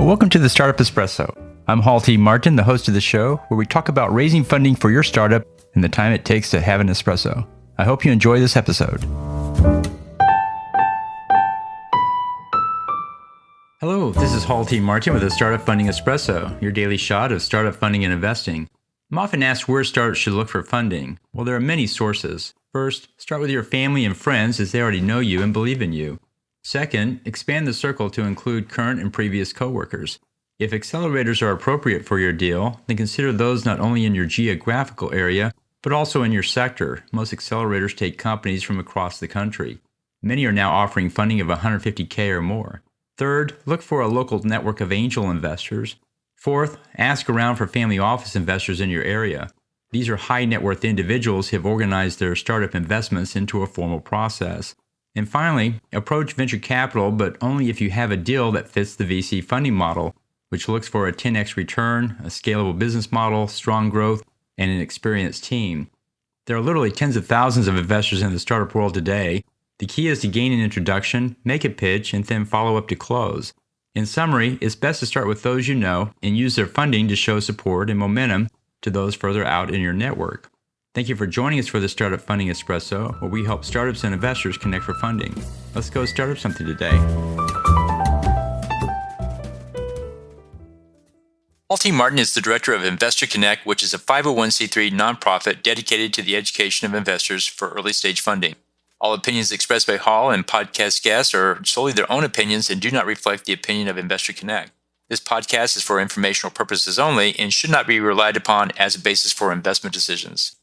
Well, welcome to the Startup Espresso. I'm Hall T. Martin, the host of the show, where we talk about raising funding for your startup and the time it takes to have an espresso. I hope you enjoy this episode. Hello, this is Hall T. Martin with the Startup Funding Espresso, your daily shot of startup funding and investing. I'm often asked where startups should look for funding. Well, there are many sources. First, start with your family and friends as they already know you and believe in you. Second, expand the circle to include current and previous coworkers. If accelerators are appropriate for your deal, then consider those not only in your geographical area, but also in your sector. Most accelerators take companies from across the country. Many are now offering funding of $150K or more. Third, look for a local network of angel investors. Fourth, ask around for family office investors in your area. These are high net worth individuals who have organized their startup investments into a formal process. And finally, approach venture capital, but only if you have a deal that fits the VC funding model, which looks for a 10x return, a scalable business model, strong growth, and an experienced team. There are literally tens of thousands of investors in the startup world today. The key is to gain an introduction, make a pitch, and then follow up to close. In summary, it's best to start with those you know and use their funding to show support and momentum to those further out in your network. Thank you for joining us for the Startup Funding Espresso, where we help startups and investors connect for funding. Let's go start up something today. Hall T. Martin is the director of Investor Connect, which is a 501c3 nonprofit dedicated to the education of investors for early stage funding. All opinions expressed by Hall and podcast guests are solely their own opinions and do not reflect the opinion of Investor Connect. This podcast is for informational purposes only and should not be relied upon as a basis for investment decisions.